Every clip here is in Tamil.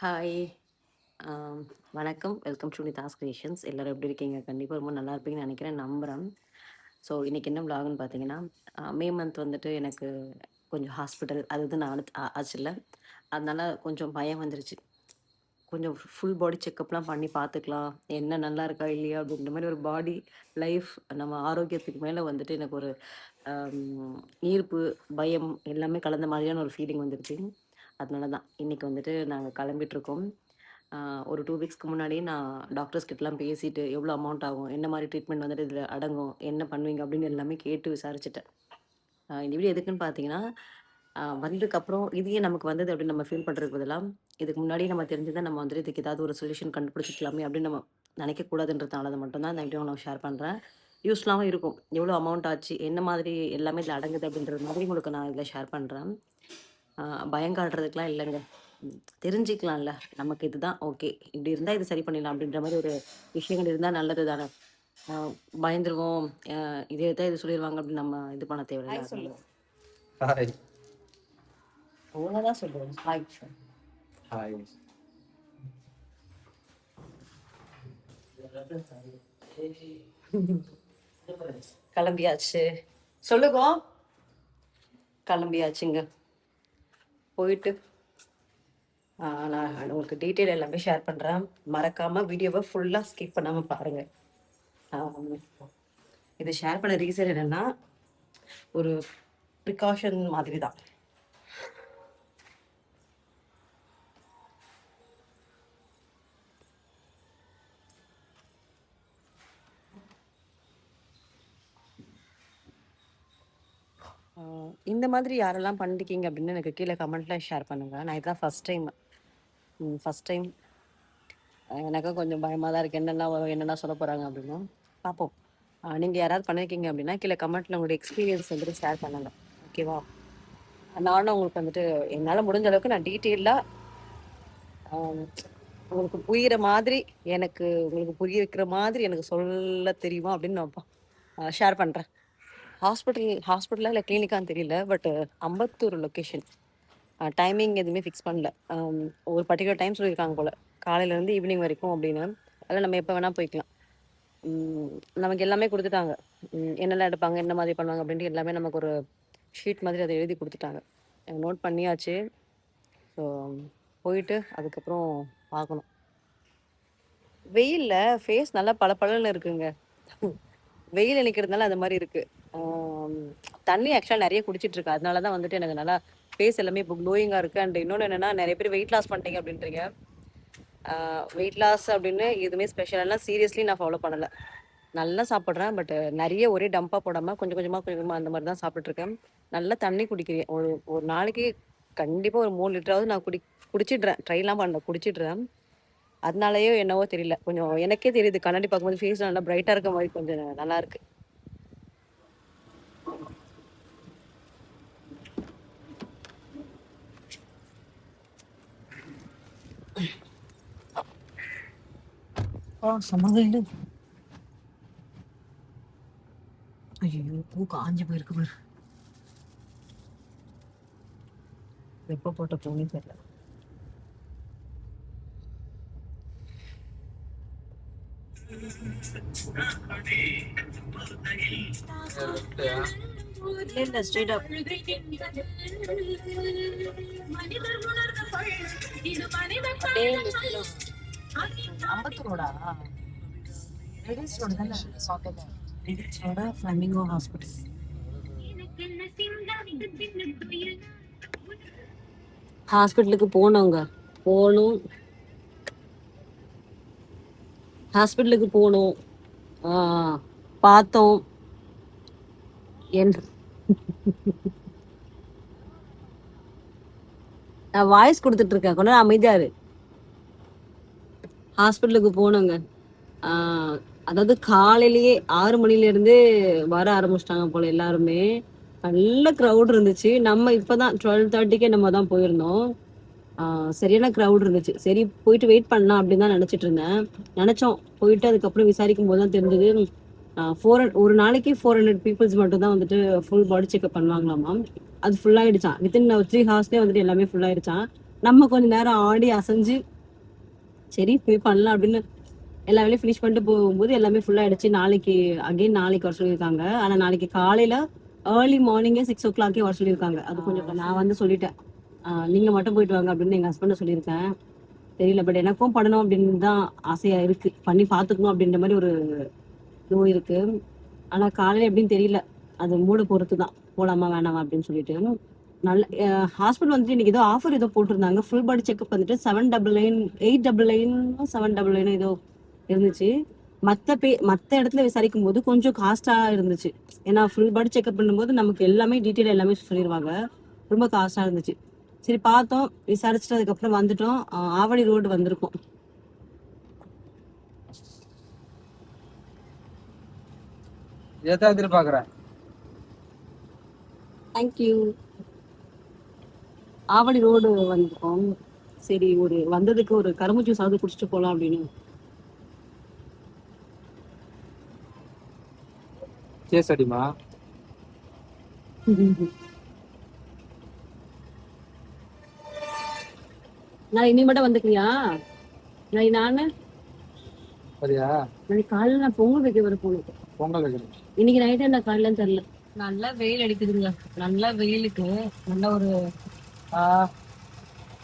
ஹாய். ஆம், வணக்கம். Welcome to Nidahas creations. எல்லாரும் எப்படி இருக்கீங்க? கண்டிப்பா ரொம்ப நல்லா இருப்பீங்கன்னு நெனைக்கிறேன், நம்புறேன். ஸோ இன்னைக்கு என்ன விலாகுன்னு பார்த்தீங்கன்னா, மே மந்த் வந்துட்டு எனக்கு கொஞ்சம் ஹாஸ்பிட்டல் அது இது நான் ஆச்சுல்ல. அதனால கொஞ்சம் பயம் வந்துருச்சு. கொஞ்சம் ஃபுல் பாடி செக்கப்லாம் பண்ணி பார்த்துக்கலாம். என்ன நல்லா இருக்கா? இல்லையா? அப்படின்ற மாரி ஒரு பாடி, லைஃப் நம்ம ஆரோக்கியத்துக்கு மேல வந்துட்டு எனக்கு ஒரு ஈர்ப்பு, பயம் எல்லாமே கலந்த மாதிரியான ஒரு ஃபீலிங் வந்துருச்சு. அதனால தான் இன்னைக்கு வந்துட்டு நாங்க கிளம்பிட்டுருக்கோம். ஒரு 2 வீக்ஸ்க்கு முன்னாடியே நான் டாக்டர்ஸ் கிட்டலாம் பேசிட்டு, எவ்வளோ அமௌண்ட் ஆகும்? என்ன மாரி ட்ரீட்மெண்ட் வந்துட்டு இதில அடங்கும்? என்ன பண்ணுவீங்க? அப்படின்னு எல்லாமே கேட்டு விசாரிச்சுட்டேன். இந்த வீடியோ எதுக்குன்னு பார்த்தீங்கன்னா, வந்ததுக்கப்புறம் இது ஏன் நமக்கு வந்தது அப்படின்னு நம்ம ஃபீல் பண்றதுக்கு பதிலா, இதுக்கு முன்னாடியே நம்ம தெரிஞ்சிருந்தா நம்ம வந்துட்டு இதுக்கு ஏதாவது ஒரு சொல்யூஷன் கண்டுபிடிச்சிக்கலாமே அப்படின்னு நம்ம நினைக்கக்கூடாதுன்றதுனால மட்டும் தான் இந்த வீடியோ நான் ஷேர் பண்றேன். யூஸ்ஃபுல்லாவும் இருக்கும். எவ்வளோ அமௌண்ட் ஆச்சு? என்ன மாதிரி எல்லாமே இதில அடங்குது அப்படின்றது மாதிரி உங்களுக்கு நான் இதில ஷேர் பண்றேன். அ பயம் காட்டுறதுக்குலாம் இல்லங்க. தெரிஞ்சுக்கலாம்ல. நமக்கு இதுதான் ஓகே. இப்படி இருந்தா இது சரி பண்ணிடலாம் அப்படின்ற மாரி ஒரு விஷயங்கள் இருந்தா நல்லது தானே. அ பயந்துருவோம். இதே தான் இது சொல்லிருவாங்க அப்படின்னு நம்ம இது பண்ண தேவையில்ல. ஹாய் சொல்லு. ஹாய். ஒழுங்கா தான் சொல்லுவேன். ஹாய். ஹாய். கிளம்பியாச்சு. சொல்லுங்கோ. கிளம்பியாச்சுங்க. போயிட்டு நான் உங்களுக்கு டீட்டெயில் எல்லாமே ஷேர் பண்றேன். மறக்காம வீடியோவ ஃபுல்லா ஸ்கிப் பண்ணாம பாருங்க. ஆம். இது ஷேர் பண்ண ரீசன் என்னன்னா, ஒரு ப்ரிகாஷன் மாதிரி தான். இந்த மாதிரி யாரெல்லாம் பண்ணிருக்கீங்க அப்படின்னு எனக்கு கீழே கமெண்ட்ல ஷேர் பண்ணுங்க. நான் இதுதான் ஃபர்ஸ்ட் டைம். First time. எனக்கும் கொஞ்சம் பயமா தான் இருக்கு. என்னெல்லாம் வரும்? என்னெல்லாம் சொல்லப் போறாங்க அப்படின்னு. பார்ப்போம். நீங்க யாராவது பண்ணிருக்கீங்க அப்படின்னா, கீழே கமெண்ட்ல உங்களுடைய எக்ஸ்பீரியன்ஸ் வந்துட்டு ஷேர் பண்ணுங்க. ஓகேவா? நானும் உங்களுக்கு வந்துட்டு என்னால முடிஞ்ச அளவுக்கு நான் டீட்டெயிலா உங்களுக்கு புரியிற மாதிரி, எனக்கு உங்களுக்கு புரிய வைக்கிற மாதிரி எனக்கு சொல்ல தெரியுமா அப்படின்னு நான் ஷேர் பண்றேன். ஹாஸ்பிட்டலா இல்ல கிளினிக்கான்னு தெரியல. But Ambattur location. டைமிங் எதுவுமே ஃபிக்ஸ் பண்ணல. ஒரு பர்ட்டிகுலர் டைம் சொல்லியிருக்காங்க போல. காலையிலேருந்து ஈவினிங் வரைக்கும் அப்படின்னு. அதில் நம்ம எப்போ வேணால் போய்க்கலாம். நமக்கு எல்லாமே கொடுத்துட்டாங்க. என்னெல்லாம் எடுப்பாங்க, என்ன மாதிரி பண்ணுவாங்க அப்படின்ட்டு எல்லாமே நமக்கு ஒரு ஷீட் மாதிரி அதை எழுதி கொடுத்துட்டாங்க. நோட் பண்ணியாச்சு. ஸோ போயிட்டு அதுக்கப்புறம் பார்க்கணும். வெயில்ல ஃபேஸ் நல்லா பளபளன்னு இருக்குங்க. வெயில் நிக்கிறதுனால அந்த மாதிரி இருக்கு. தண்ணி ஆக்சுவலாக நிறைய குடிச்சிட்டு இருக்கேன். அதனால தான் வந்துட்டு எனக்கு நல்லா ஃபேஸ் எல்லாமே இப்போ க்ளோயிங்காக இருக்குது. அண்ட் இன்னொன்று என்னென்னா, நிறைய பேர் வெயிட் லாஸ் பண்ணிட்டீங்க அப்படின்றீங்க. வெயிட் லாஸ் அப்படின்னு எதுவுமே ஸ்பெஷலாலாம் சீரியஸ்லி நான் ஃபாலோ பண்ணலை. நல்லா சாப்பிட்றேன். பட் நிறைய ஒரே டம்பாக போடாமல் கொஞ்சம் கொஞ்சமாக அந்த மாதிரி தான் சாப்பிட்டுருக்கேன். நல்லா தண்ணி குடிக்கிறேன். ஒரு நாளைக்கு கண்டிப்பாக ஒரு 3 லிட்டராவது நான் குடிச்சிடுறேன். ட்ரைலாம் பண்ணல, குடிச்சிடுறேன். அதனாலயோ என்னவோ தெரியல, கொஞ்சம் எனக்கே தெரியுது கண்ணாடி பார்க்கும்போது ஃபேஸ் நல்லா பிரைட்டாக இருக்க மாதிரி கொஞ்சம் நல்லா இருக்கு. சமகையில் ஐயோ பூ காஞ்சி போயிருக்கு பாரு. எப்போ போட்ட பூனே தெரியல. இல்ல ஸ்ட்ரெயிட் அப். அம்பத்தூரோடா லேடிஸ் ரோடு தானே சாப்பிட்டது. லேடிஸ் ரோட ஃப்ளமிங்கோ ஹாஸ்பிட்டல். ஹாஸ்பிட்டலுக்கு போனோங்க. ஹாஸ்பிட்டலுக்கு போனோம். பார்த்தோம். நான் வாய்ஸ் கொடுத்துட்டு இருக்கேன், கொஞ்ச நேரம் அமைதியா இரு. ஹாஸ்பிட்டலுக்கு போனோங்க. அதாவது காலையிலேயே 6 மணில இருந்து வர ஆரம்பிச்சிட்டாங்க போல எல்லாருமே. நல்ல க்ரௌட் இருந்துச்சு. நம்ம இப்பதான் 12:30க்கே நம்ம தான் போயிருந்தோம். சரியான க்ரௌட் இருந்துச்சு. சரி போயிட்டு வெயிட் பண்ணலாம் அப்படின்னு தான் நினைச்சிட்டு இருந்தேன். நினைச்சோம். போயிட்டு அதுக்கப்புறம் விசாரிக்கும் போது தான் தெரிஞ்சது, ஒரு நாளைக்கு 400 பீப்புள்ஸ் மட்டும் தான் வந்துட்டு ஃபுல் பாடி செக்அப் பண்ணுவாங்களாமா. அது ஃபுல் ஆயிடுச்சான். வித்தின் 3 ஹவர்ஸ்லேயே வந்துட்டு எல்லாமே ஃபுல் ஆயிடுச்சான். நம்ம கொஞ்ச நேரம் ஆடி அசைஞ்சு சரி போய் பண்ணலாம் அப்படின்னு எல்லா வேலையும் ஃபினிஷ் பண்ணிட்டு போகும்போது எல்லாமே ஃபுல்லாக ஆயிடுச்சு. நாளைக்கு வர சொல்லியிருக்காங்க. ஆனால் நாளைக்கு காலையில் ஏர்லி மார்னிங்கே 6 o'clock வர சொல்லியிருக்காங்க. அது கொஞ்சம் நான் வந்து சொல்லிட்டேன், நீங்கள் மட்டும் போயிட்டு வாங்க அப்படின்னு எங்கள் ஹஸ்பண்டை சொல்லியிருக்கேன். தெரியல, பட் எனக்கும் பண்ணணும் அப்படின்னு தான் ஆசையாக இருக்குது. பண்ணி பார்த்துக்கணும் அப்படின்ற மாதிரி ஒரு இதுவும் இருக்குது. ஆனால் காலையில் எப்படின்னு தெரியல, அது மூட பொறுத்து தான் போகலாமா வேணாமா அப்படின்னு சொல்லிட்டு. நல்ல ஹாஸ்பிட்டல் வந்துட்டு இன்னைக்கு ஏதோ ஆஃபர் ஏதோ போட்டிருந்தாங்க. ஃபுல் பாடி செக்அப் வந்துட்டு 799 899 799 ஏதோ இருந்துச்சு. மற்ற இடத்துல விசாரிக்கும் போது கொஞ்சம் காஸ்டா இருந்துச்சு. ஏன்னா ஃபுல் பாடி செக்அப் பண்ணும்போது நமக்கு எல்லாமே டீட்டெயில் எல்லாமே சொல்லிடுவாங்க. ரொம்ப காஸ்டா இருந்துச்சு. சரி பார்த்தோம், விசாரிச்சுட்டு அதுக்கப்புறம் வந்துட்டோம். ஆவடி ரோடு வந்திருக்கோம். இதைத்தான் எதிர்பார்க்குறேன். தேங்க்யூ. ஆவடி ரோடு வந்திருக்கோம். சரி, ஒரு வந்ததுக்கு ஒரு கரும்பு ஜூஸாவது குடிச்சிட்டு போகலாம் அப்படின்னு. கேஸ் அடிமா. நான் இனி மட்டும் வந்துக்கிறியா? நானு சரியா? நாளைக்கு காலையில் நான் பொங்கல் வைக்க வர போகணும். பொங்கல் வைக்கணும். இன்னைக்கு நைட்டு என்ன காலையிலன்னு தெரியல. நல்லா வெயில் அடிக்குதுங்க. நல்லா வெயிலுக்கு நல்ல ஒரு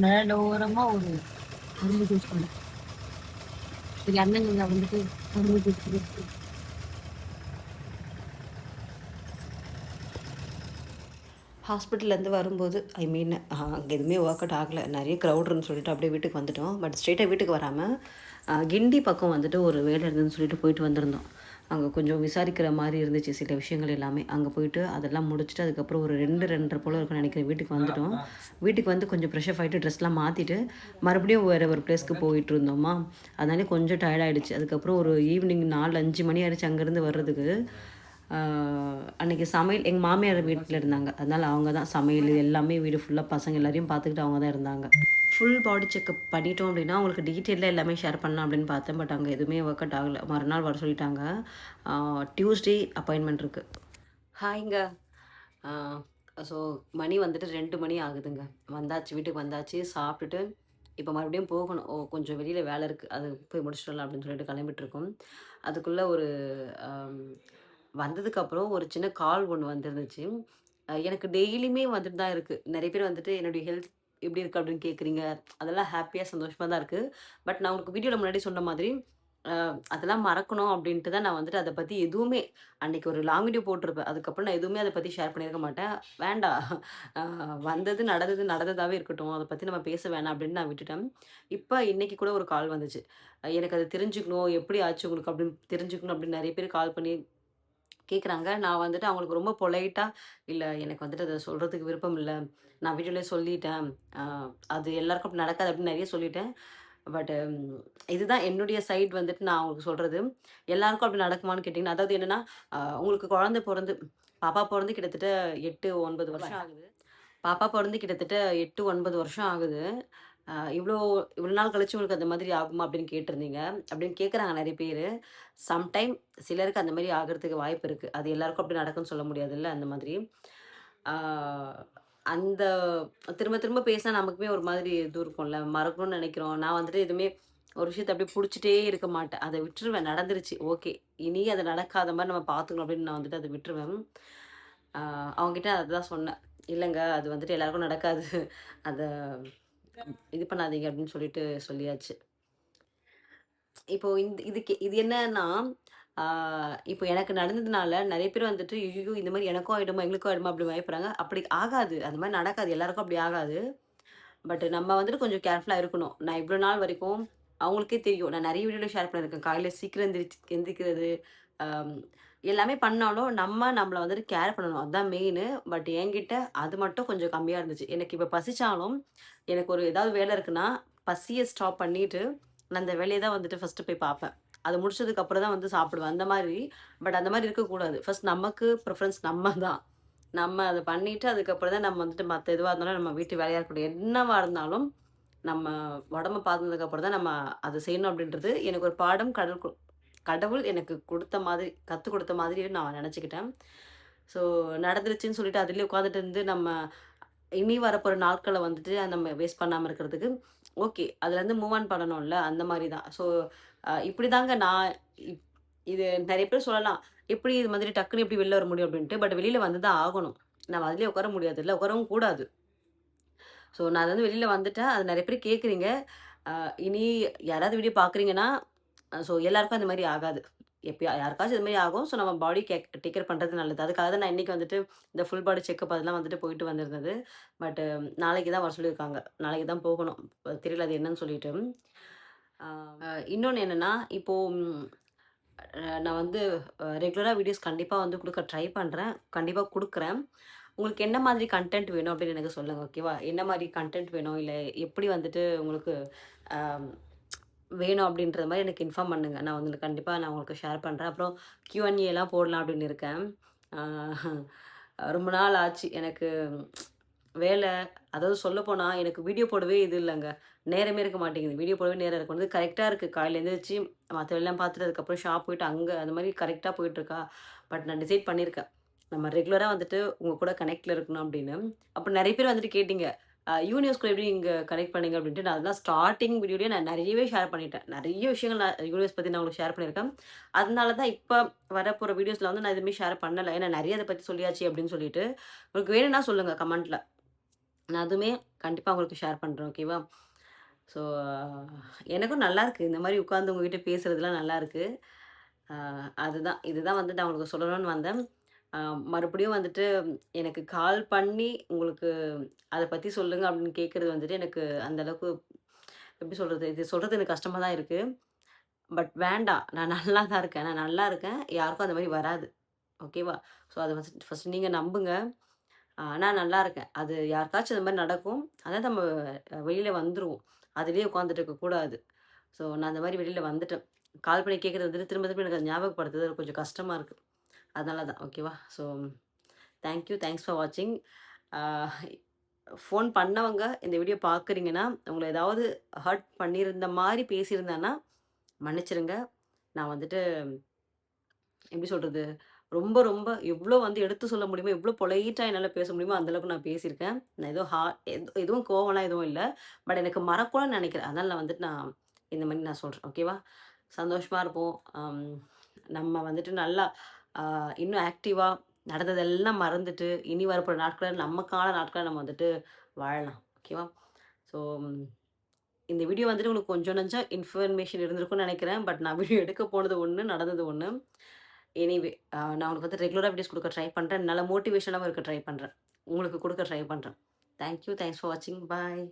நிழலோரமா ஒரு கரும்பு ஜூஸ் பண்ணு. சரி, அண்ணங்க வந்துட்டு கரும்பு ஜூஸ் குடிச்சு. ஹாஸ்பிட்டல்லேருந்து வரும்போது அங்கே எதுவுமே ஒர்க் அவுட் ஆகலை, நிறைய க்ரௌடுன்னு சொல்லிட்டு அப்படியே வீட்டுக்கு வந்துட்டோம். பட் ஸ்ட்ரெயிட்டாக வீட்டுக்கு வராமல் கிண்டி பக்கம் வந்துட்டு ஒரு வேலை இருந்ததுன்னு சொல்லிட்டு போயிட்டு வந்திருந்தோம். அங்கே கொஞ்சம் விசாரிக்கிற மாதிரி இருந்துச்சு சில விஷயங்கள் எல்லாமே. அங்கே போயிட்டு அதெல்லாம் முடிச்சுட்டு அதுக்கப்புறம் ஒரு 2-2:30 போல் இருக்குன்னு நினைக்கிறேன் வீட்டுக்கு வந்துட்டோம். வீட்டுக்கு வந்து கொஞ்சம் ஃப்ரெஷ்அப் ஆகிட்டு ட்ரெஸ்லாம் மாற்றிட்டு மறுபடியும் வேறு ஒரு பிளேஸ்க்கு போயிட்டு இருந்தோமா, அதனால கொஞ்சம் டயர்டாயிடுச்சு. அதுக்கப்புறம் ஒரு ஈவினிங் 4-5 மணி ஆயிடுச்சு அங்கேருந்து வர்றதுக்கு. அன்றைக்கி சமையல் எங்கள் மாமியார் வீட்டில் இருந்தாங்க, அதனால் அவங்க தான் சமையல் எல்லாமே, வீடு ஃபுல்லாக பசங்க எல்லாரையும் பார்த்துக்கிட்டு அவங்க தான் இருந்தாங்க. ஃபுல் பாடி செக்கப் பண்ணிட்டோம் அப்படின்னா உங்களுக்கு டீட்டெயிலாக எல்லாமே ஷேர் பண்ணலாம் அப்படின்னு பார்த்தேன். பட் அங்கே எதுவுமே ஒர்க் அவுட் ஆகலை. மறுநாள் வர சொல்லிட்டாங்க. டியூஸ்டே அப்பாயின்மெண்ட் இருக்குது. ஹாய்ங்க. ஸோ மணி வந்துட்டு 2 மணி ஆகுதுங்க. வந்தாச்சு, வீட்டுக்கு வந்தாச்சு, சாப்பிட்டுட்டு இப்போ மறுபடியும் போகணும். கொஞ்சம் வெளியில் வேலை இருக்குது, அது போய் முடிச்சுட்டு வரலாம் அப்படின்னு சொல்லிட்டு கிளம்பிட்டுருக்கோம். அதுக்குள்ளே ஒரு வந்ததுக்கப்புறம் ஒரு சின்ன கால் ஒன்று வந்துருந்துச்சு. எனக்கு டெய்லியுமே வந்துட்டு தான் இருக்குது. நிறைய பேர் வந்துட்டு என்னுடைய ஹெல்த் எப்படி இருக்குது அப்படின்னு கேட்குறீங்க. அதெல்லாம் ஹாப்பியாக சந்தோஷமாக தான் இருக்குது. பட் நான் உங்களுக்கு வீடியோவில் முன்னாடி சொன்ன மாதிரி அதெல்லாம் மறக்கணும் அப்படின்ட்டு தான் நான் வந்துட்டு அதை பற்றி எதுவுமே அன்றைக்கி ஒரு லாங் வீடியோ போட்டிருப்பேன். அதுக்கப்புறம் நான் எதுவுமே அதை பற்றி ஷேர் பண்ணியிருக்க மாட்டேன். வேண்டாம், வந்தது நடந்தது நடந்ததாகவே இருக்கட்டும், அதை பற்றி நம்ம பேச வேணாம் அப்படின்னு நான் விட்டுட்டேன். இப்போ இன்றைக்கி கூட ஒரு கால் வந்துச்சு. எனக்கு அது தெரிஞ்சுக்கணும், எப்படி ஆச்சு உங்களுக்கு அப்படின்னு தெரிஞ்சுக்கணும் அப்படின்னு நிறைய பேர் கால் பண்ணி கேட்குறாங்க. நான் வந்துட்டு அவங்களுக்கு ரொம்ப பொலைட்டா, "இல்ல எனக்கு வந்துட்டு அத சொல்றதுக்கு விருப்பம் இல்ல. நான் வீடியோலயே சொல்லிட்டேன். அ அது எல்லாருக்கும் அப்படி நடக்காது" அப்படின்னு நெறைய சொல்லிட்டேன். பட் இதுதான் என்னுடைய சைட் வந்துட்டு நான் அவங்களுக்கு சொல்றது. எல்லாருக்கும் அப்படி நடக்குமான்னு கேட்டீங்கன்னா, அதாவது என்னன்னா, உங்களுக்கு குழந்தை பொறந்து பாப்பா பொறந்து கிட்டத்தட்ட 8, 9 வருஷம் ஆகுது. பாப்பா பொறந்து கிட்டத்தட்ட 8, 9 வருஷம் ஆகுது. இவ்ளோ இவ்வளோ நாள் கழிச்சு உங்களுக்கு அந்த மாதிரி ஆகுமா அப்படின்னு கேட்டிருந்தீங்க. அப்படின்னு கேட்குறாங்க நெறைய பேரு. சம்டைம் சிலருக்கு அந்த மாரி ஆகுறதுக்கு வாய்ப்பு இருக்கு. அது எல்லாருக்கும் அப்படி நடக்கும்னு சொல்ல முடியாதுல்ல, அந்த மாதிரி. ஆ அந்த திரும்ப திரும்ப பேசினா நமக்குமே ஒரு மாதிரி இது இருக்கும்ல, மறக்கணும்னு நெனைக்கிறோம். நான் வந்துட்டு எதுவுமே ஒரு விஷயத்த அப்படியே புடிச்சுட்டே இருக்க மாட்டேன். அத விட்டுருவேன். நடந்துருச்சு, ஓகே. இனி அது நடக்காத மாரி நம்ம பார்த்துக்கணும் அப்படின்னு நான் வந்துட்டு அத விட்டுருவேன். ஆ அவங்ககிட்ட அதுதான் சொன்னேன். இல்லங்க, அது வந்துட்டு எல்லாருக்கும் நடக்காது. அத இது பண்ணாதீங்க அப்படின்னு சொல்லிட்டு சொல்லியாச்சு. இப்போ இது என்னன்னா, ஆ இப்போ எனக்கு நடந்ததுனால நெறைய பேர் வந்துட்டு, "ஐய்யய்யோ! இந்த மாரி எனக்கும் ஆயிடுமா? எங்களுக்கும் ஆயிடுமா?" அப்படி பயப்படுறாங்க. அப்படி ஆகாது. அந்த மாரி நடக்காது. எல்லாருக்கும் அப்படி ஆகாது. பட் நம்ம வந்துட்டு கொஞ்சம் கேர்ஃபுல்லா இருக்கணும். நான் இவ்வளோ நாள் வரைக்கும் அவங்களுக்கே தெரியும். நான் நெறைய வீடியோல ஷேர் பண்ணியிருக்கேன். காலையில சீக்கிரம் எந்திரிக்கிறது, அம் எல்லாமே பண்ணாலும் நம்மள வந்துட்டு கேர் பண்ணணும். அதான் மெயினு. பட் என்கிட்ட அது மட்டும் கொஞ்சம் கம்மியா இருந்துச்சு. எனக்கு இப்ப பசிச்சாலும், எனக்கு ஒரு ஏதாவது வேலை இருக்குன்னா, பசிய ஸ்டாப் பண்ணிட்டு, நான் அந்த வேலைய தான் வந்துட்டு ஃபர்ஸ்ட்டு போய் பார்ப்பேன். அது முடிச்சதுக்கு அப்புறம் தான் வந்து சாப்பிடுவேன். அந்த மாரி. பட் அந்த மாரி இருக்கக்கூடாது. ஃபர்ஸ்ட் நமக்கு ப்ரிஃபரன்ஸ் நம்ம தான். நம்ம அத பண்ணிட்டு, அதுக்கப்புறம் தான் நம்ம வந்துட்டு மத்த எதுவா இருந்தாலும் நம்ம வீட்டு வேலையா இருக்கட்டும், என்னவா இருந்தாலும், நம்ம உடம்ப பார்த்துனதுக்கு அப்புறம் தான் நம்ம அத செய்யணும் அப்படின்றது எனக்கு ஒரு பாடம் கடவுள் எனக்கு குடுத்த மாதிரி, கத்துக் குடுத்த மாதிரி நான் நெனச்சுக்கிட்டேன். ஸோ நடந்துருச்சுன்னு சொல்லிட்டு அதிலயே உட்காந்துட்டு இருந்து நம்ம இனி வரப்போற நாட்கள வந்துட்டு நம்ம வேஸ்ட் பண்ணாம இருக்கிறதுக்கு, ஓகே. அதுலேருந்து மூவ் ஆன் பண்ணணும்ல, அந்த மாரி தான். ஸோ இப்படிதாங்க நான் இப் இது நெறைய பேர் சொல்லலாம். எப்படி இது மாதிரி டக்குனு எப்படி வெளில வர முடியும் அப்படின்ட்டு. பட் வெளில வந்து தான் ஆகணும். நம்ம அதிலயே உட்கார முடியாதுல்ல, உட்காரவும் கூடாது. ஸோ நான் அது வந்து வெளில வந்துட்டேன். அது நெறைய பேர் கேட்குறீங்க. அ இனி யாராவது வீடியோ பார்க்குறீங்கன்னா, ஸோ எல்லாருக்கும் அந்த மாரி ஆகாது. யாருக்காச்சும் இது மாரி ஆகும். ஸோ நம்ம பாடி டேக் கேர் பண்றது நல்லது. அதுக்காக தான் நான் இன்னைக்கு வந்துட்டு இந்த ஃபுல் பாடி செக்கப் அதெல்லாம் வந்துட்டு போயிட்டு வந்திருந்தது. பட் நாளைக்கு தான் வர சொல்லியிருக்காங்க. நாளைக்கு தான் போகணும். தெரியல அது என்னன்னு சொல்லிட்டு. அ இன்னொன்னு என்னன்னா, இப்போ நான் வந்து ரெகுலரா வீடியோஸ் கண்டிப்பா வந்து குடுக்க ட்ரை பண்றேன். கண்டிப்பா குடுக்குறேன். உங்களுக்கு என்ன மாதிரி கன்டென்ட் வேணும் அப்படின்னு எனக்கு சொல்லுங்க. ஓகேவா? என்ன மாரி கன்டென்ட் வேணும்? இல்ல எப்படி வந்துட்டு உங்களுக்கு அ வேணும் அப்படின்ற மாரி எனக்கு இன்ஃபார்ம் பண்ணுங்க. நான் வந்து கண்டிப்பா நான் உங்களுக்கு ஷேர் பண்றேன். அப்புறம் Q&Aலாம் போடலாம் அப்படின்னு இருக்கேன். ஆ ரொம்ப நாள் ஆச்சு எனக்கு வேலை அதாவது சொல்லப்போனா எனக்கு வீடியோ போடவே இது இல்லங்க. நேரமே இருக்க மாட்டேங்குது. வீடியோ போடவே நேரம் இருக்க மாட்டேங்குது. கரெக்ட்டா இருக்கு. காலையில எந்திரிச்சு மத்த வேலைலாம் பார்த்துட்டு அதுக்கப்புறம் ஷாப் போயிட்டு அங்க அந்த மாரி கரெக்ட்டா போயிட்டுருக்கா. பட் நான் டிசைட் பண்ணியிருக்கேன். நம்ம ரெகுலரா வந்துட்டு உங்க கூட கனெக்ட்ல இருக்கணும் அப்படின்னு. அப்ப நெறைய பேர் வந்துட்டு கேட்டீங்க. யூனிவர்ஸ் கூட எப்படி நீங்க கனெக்ட் பண்ணீங்க அப்படின்ட்டு, நான் அதெல்லாம் ஸ்டார்ட்டிங் வீடியோலயே நான் நெறையவே ஷேர் பண்ணிட்டேன். நெறைய விஷயங்கள் நான் யூனிவர்ஸ் பத்தி நான் உங்களுக்கு ஷேர் பண்ணியிருக்கேன். அதனால தான் இப்ப வரப்போற வீடியோஸ்ல வந்து நான் எதுவுமே ஷேர் பண்ணல. ஏன்னா நெறைய அத பத்தி சொல்லியாச்சு அப்படின்னு சொல்லிட்டு. உங்களுக்கு வேணும்னா சொல்லுங்க கமெண்ட்ல. நான் அதுவுமே கண்டிப்பா உங்களுக்கு ஷேர் பண்றேன். ஓகேவா? ஸோ எனக்கும் நல்லாருக்கு. இந்த மாரி உட்கார்ந்து உங்ககிட்ட பேசுறதுலாம் நல்லாருக்கு. அ அதுதான். இதுதான் வந்து நான் உங்களுக்கு சொல்லணும்னு வந்தேன். அ மறுபடியும் வந்துட்டு எனக்கு கால் பண்ணி உங்களுக்கு அத பத்தி சொல்லுங்க அப்படின்னு கேட்கறது வந்துட்டு எனக்கு அந்த அளவுக்கு எப்படி சொல்றது? இது சொல்றது எனக்கு கஷ்டமா தான் இருக்கு. பட் வேண்டாம். நான் நல்லா தான் இருக்கேன். நான் நல்லா இருக்கேன். யாருக்கும் அந்த மாரி வராது. ஓகேவா? ஸோ அத ஃபர்ஸ்ட் ஃபர்ஸ்ட் நீங்க நம்புங்க. நான் நல்லா இருக்கேன். அது யாருக்காச்சும் அந்த மாரி நடக்கும். அதான் நம்ம வெளியில வந்துருவோம். அதிலேயே உட்காந்துட்டு இருக்கக்கூடாது. ஸோ நான் அந்த மாரி வெளியில வந்துட்டேன். கால் பண்ணி கேட்கறது வந்துட்டு திரும்ப திரும்ப எனக்கு அத ஞாபகப்படுத்துறது கொஞ்சம் கஷ்டமா இருக்கு. அதனால தான். ஓகேவா? So thank you. Thanks for வாட்சிங். ஆ ஃபோன் பண்ணவங்க இந்த வீடியோ பார்க்குறீங்கன்னா, உங்கள ஏதாவது ஹர்ட் பண்ணியிருந்த மாரி பேசியிருந்தேன்னா, மன்னிச்சிருங்க. நான் வந்துட்டு எப்படி சொல்றது? ரொம்ப ரொம்ப எவ்ளோ வந்து எடுத்து சொல்ல முடியுமோ, எவ்ளோ பொலைட்டா என்னால பேச முடியுமோ, அந்த அளவுக்கு நான் பேசியிருக்கேன். நான் ஏதோ எதுவும் கோவம்லாம் எதுவும் இல்ல. பட் எனக்கு மறக்கணும்னு நெனைக்கிறேன். அதனால நான் வந்துட்டு இந்த மாரி நான் சொல்றேன். ஓகேவா? சந்தோஷமா இருப்போம். நம்ம வந்துட்டு நல்லா அ இன்னும் ஆக்டிவா நடந்ததெல்லாம் மறந்துட்டு, இனி வரப்போற நாட்கள நமக்கான நாட்கள நம்ம வந்துட்டு வாழலாம். ஓகேவா? ஸோ இந்த வீடியோ வந்துட்டு உங்களுக்கு கொஞ்சம் நஞ்சம் இன்ஃபர்மேஷன் இருந்திருக்கும்னு நெனைக்கிறேன். பட் நான் வீடியோ எடுக்க போனது ஒண்ணு, நடந்தது ஒண்ணு. எனிவே நான் உங்களுக்கு வந்து ரெகுலரா வீடியோஸ் குடுக்க ட்ரை பண்றேன். நல்ல மோட்டிவேஷனாவும் இருக்க ட்ரை பண்றேன். உங்களுக்கு குடுக்க ட்ரை பண்றேன். Thank you. தேங்க்ஸ் ஃபார் வாட்சிங். பாய்.